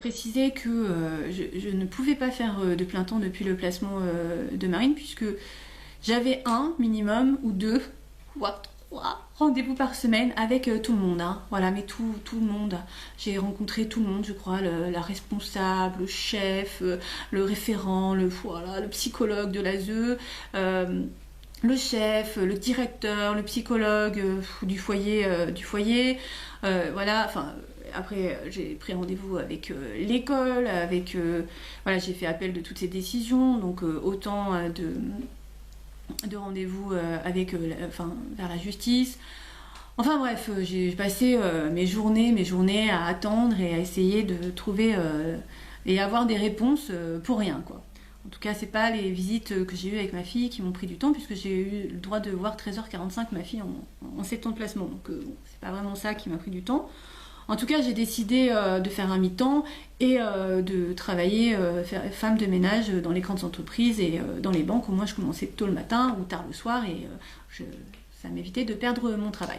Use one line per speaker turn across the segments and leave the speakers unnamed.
Préciser que je ne pouvais pas faire de plein temps depuis le placement de Marine puisque j'avais un minimum ou deux voire trois rendez-vous par semaine avec tout le monde, hein. Voilà, mais tout le monde. J'ai rencontré tout le monde, je crois, la responsable, le chef, le référent, voilà, le psychologue de l'ASE, le chef, le directeur, le psychologue du foyer, voilà, enfin. Après, j'ai pris rendez-vous avec l'école, voilà, j'ai fait appel de toutes ces décisions, donc autant de rendez-vous avec, vers la justice. Enfin bref, j'ai passé mes journées à attendre et à essayer de trouver et avoir des réponses pour rien, quoi. En tout cas, c'est pas les visites que j'ai eues avec ma fille qui m'ont pris du temps, puisque j'ai eu le droit de voir 13h45 ma fille en 7 ans de placement. Donc bon, c'est pas vraiment ça qui m'a pris du temps. En tout cas, j'ai décidé de faire un mi-temps et de travailler femme de ménage dans les grandes entreprises et dans les banques. Au moins, je commençais tôt le matin ou tard le soir et ça m'évitait de perdre mon travail.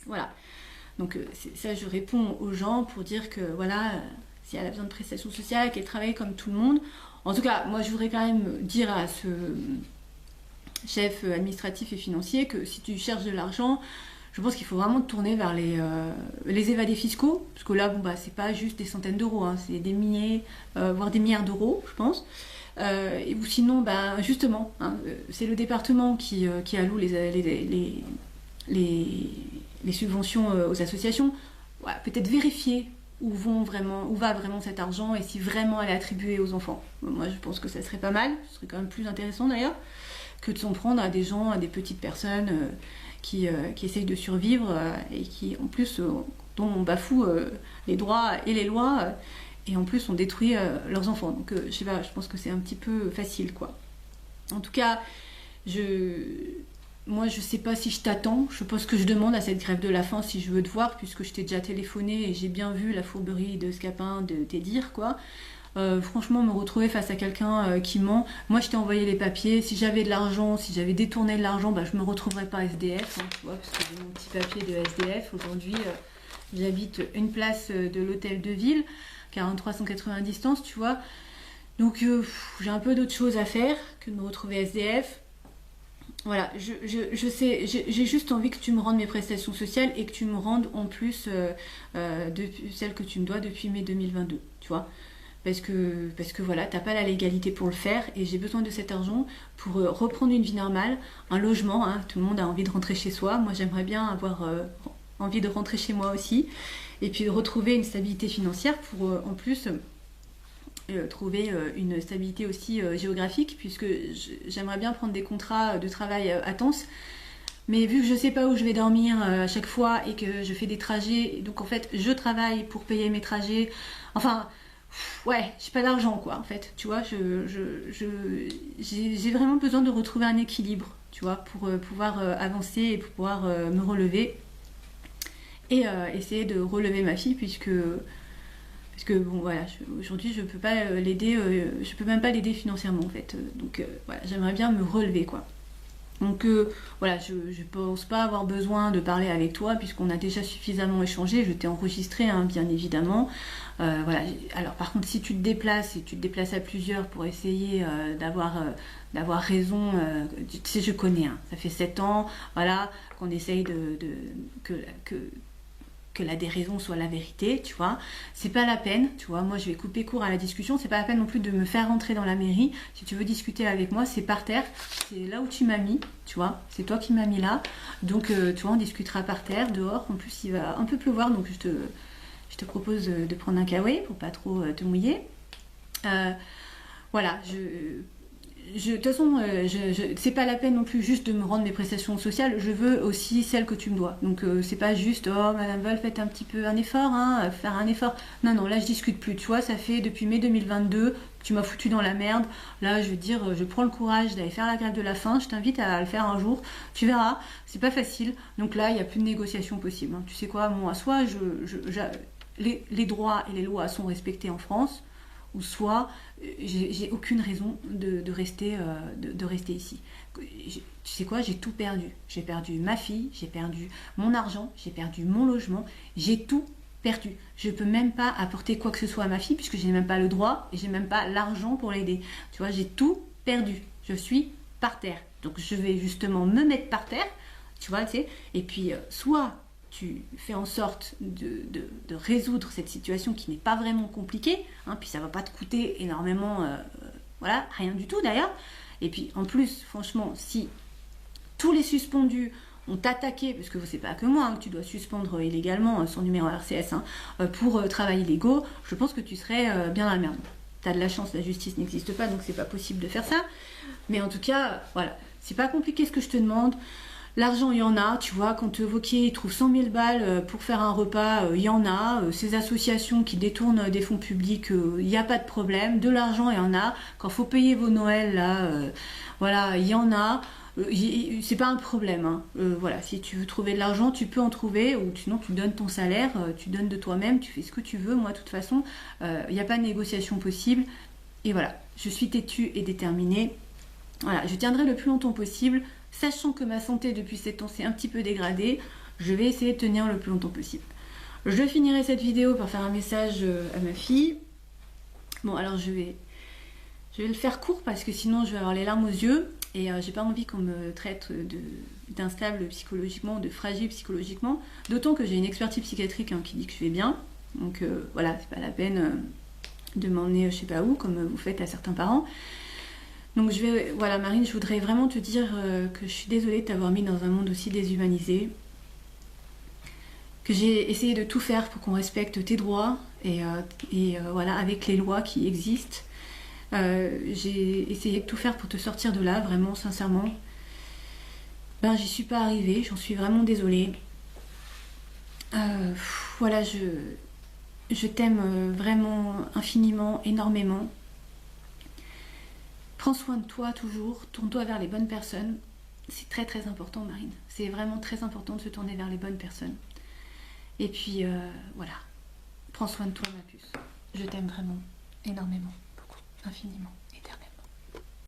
Voilà. Donc ça, je réponds aux gens pour dire que voilà, si elle a besoin de prestations sociales, qu'elle travaille comme tout le monde. En tout cas, moi, je voudrais quand même dire à ce chef administratif et financier que si tu cherches de l'argent, je pense qu'il faut vraiment te tourner vers les évadés fiscaux, parce que là, bon, bah, c'est pas juste des centaines d'euros, hein, c'est des milliers, voire des milliards d'euros, je pense. Ou sinon, bah, justement, hein, c'est le département qui alloue les subventions aux associations. Ouais, peut-être vérifier où va vraiment cet argent et si vraiment elle est attribuée aux enfants. Moi, je pense que ça serait pas mal, ce serait quand même plus intéressant d'ailleurs, que de s'en prendre à des gens, à des petites personnes qui essayent de survivre et qui, en plus, dont on bafoue les droits et les lois et en plus on détruit leurs enfants. Donc, je sais pas, je pense que c'est un petit peu facile, quoi. En tout cas, moi, je sais pas si je t'attends. Je pense que je demande à cette grève de la faim si je veux te voir, puisque je t'ai déjà téléphoné et j'ai bien vu la fourberie de Scapin de tes dires, quoi. Franchement, me retrouver face à quelqu'un qui ment. Moi, je t'ai envoyé les papiers. Si j'avais de l'argent, si j'avais détourné de l'argent, bah, je me retrouverais pas SDF, hein, tu vois, parce que j'ai mon petit papier de SDF. Aujourd'hui, j'habite une place de l'hôtel de ville, 4380 distance, tu vois. Donc, j'ai un peu d'autres choses à faire que de me retrouver SDF. Voilà, je sais, j'ai juste envie que tu me rendes mes prestations sociales et que tu me rendes en plus celles que tu me dois depuis mai 2022, tu vois. Parce que voilà, t'as pas la légalité pour le faire et j'ai besoin de cet argent pour reprendre une vie normale, un logement, hein, tout le monde a envie de rentrer chez soi, moi j'aimerais bien avoir envie de rentrer chez moi aussi et puis de retrouver une stabilité financière pour en plus trouver une stabilité aussi géographique puisque j'aimerais bien prendre des contrats de travail à temps. Mais vu que je sais pas où je vais dormir à chaque fois et que je fais des trajets, donc en fait je travaille pour payer mes trajets, enfin ouais, j'ai pas d'argent quoi en fait, tu vois, j'ai vraiment besoin de retrouver un équilibre, tu vois, pour pouvoir avancer et pour pouvoir me relever et essayer de relever ma fille parce que bon voilà, aujourd'hui je peux pas l'aider, je peux même pas l'aider financièrement en fait, donc voilà, j'aimerais bien me relever quoi. Donc voilà, je pense pas avoir besoin de parler avec toi puisqu'on a déjà suffisamment échangé, je t'ai enregistré hein, bien évidemment. Voilà. Alors par contre si tu te déplaces et tu te déplaces à plusieurs pour essayer d'avoir raison, tu sais je connais, hein, ça fait 7 ans voilà, qu'on essaye que la déraison soit la vérité, tu vois, c'est pas la peine, tu vois, moi je vais couper court à la discussion, c'est pas la peine non plus de me faire rentrer dans la mairie, si tu veux discuter avec moi, c'est par terre, c'est là où tu m'as mis, tu vois, c'est toi qui m'as mis là, donc tu vois, on discutera par terre, dehors, en plus il va un peu pleuvoir, donc je te propose de prendre un kawaii pour pas trop te mouiller. Voilà, de toute façon, c'est pas la peine non plus juste de me rendre mes prestations sociales, je veux aussi celles que tu me dois. Donc c'est pas juste, oh Madame Val, faites un petit peu un effort, hein, faire un effort. Non, non, là je discute plus, tu vois, ça fait depuis mai 2022 que tu m'as foutu dans la merde. Là, je veux dire, je prends le courage d'aller faire la grève de la faim, je t'invite à le faire un jour, tu verras, c'est pas facile. Donc là, il n'y a plus de négociation possible. Hein. Tu sais quoi, moi, soit les droits et les lois sont respectés en France, ou soit j'ai aucune raison de rester ici. Tu sais quoi, j'ai tout perdu. J'ai perdu ma fille, j'ai perdu mon argent, j'ai perdu mon logement, j'ai tout perdu. Je peux même pas apporter quoi que ce soit à ma fille puisque je n'ai même pas le droit et j'ai même pas l'argent pour l'aider. Tu vois, j'ai tout perdu. Je suis par terre. Donc je vais justement me mettre par terre, tu vois, tu sais. Et puis soit tu fais en sorte de résoudre cette situation qui n'est pas vraiment compliquée, hein, puis ça va pas te coûter énormément, voilà, rien du tout d'ailleurs. Et puis en plus, franchement, si tous les suspendus ont attaqué, parce que c'est pas que moi, hein, que tu dois suspendre illégalement son numéro RCS hein, pour travail illégaux, je pense que tu serais bien dans la merde. T'as de la chance, la justice n'existe pas, donc c'est pas possible de faire ça. Mais en tout cas, voilà, c'est pas compliqué ce que je te demande. L'argent, il y en a, tu vois, quand Wauquiez il trouve 100 000 balles pour faire un repas, il y en a. Ces associations qui détournent des fonds publics, il n'y a pas de problème. De l'argent, il y en a. Quand il faut payer vos Noëls, là, voilà, il y en a. C'est pas un problème. Hein. Voilà, si tu veux trouver de l'argent, tu peux en trouver, ou sinon tu donnes ton salaire, tu donnes de toi-même, tu fais ce que tu veux. Moi, de toute façon, il n'y a pas de négociation possible. Et voilà, je suis têtue et déterminée. Voilà, je tiendrai le plus longtemps possible, sachant que ma santé depuis 7 ans s'est un petit peu dégradée. Je vais essayer de tenir le plus longtemps possible. Je finirai cette vidéo par faire un message à ma fille. Bon, alors je vais le faire court parce que sinon je vais avoir les larmes aux yeux. Et j'ai pas envie qu'on me traite d'instable psychologiquement, de fragile psychologiquement. D'autant que j'ai une expertise psychiatrique hein, qui dit que je vais bien. Donc voilà, c'est pas la peine de m'emmener je sais pas où, comme vous faites à certains parents. Donc voilà Marine, je voudrais vraiment te dire que je suis désolée de t'avoir mis dans un monde aussi déshumanisé. Que j'ai essayé de tout faire pour qu'on respecte tes droits et voilà, avec les lois qui existent. J'ai essayé de tout faire pour te sortir de là, vraiment, sincèrement. Ben, j'y suis pas arrivée, j'en suis vraiment désolée. Voilà, je t'aime vraiment infiniment, énormément. Prends soin de toi toujours, tourne-toi vers les bonnes personnes. C'est très très important, Marine. C'est vraiment très important de se tourner vers les bonnes personnes. Et puis, voilà. Prends soin de toi, ma puce. Je t'aime vraiment, énormément, beaucoup, infiniment.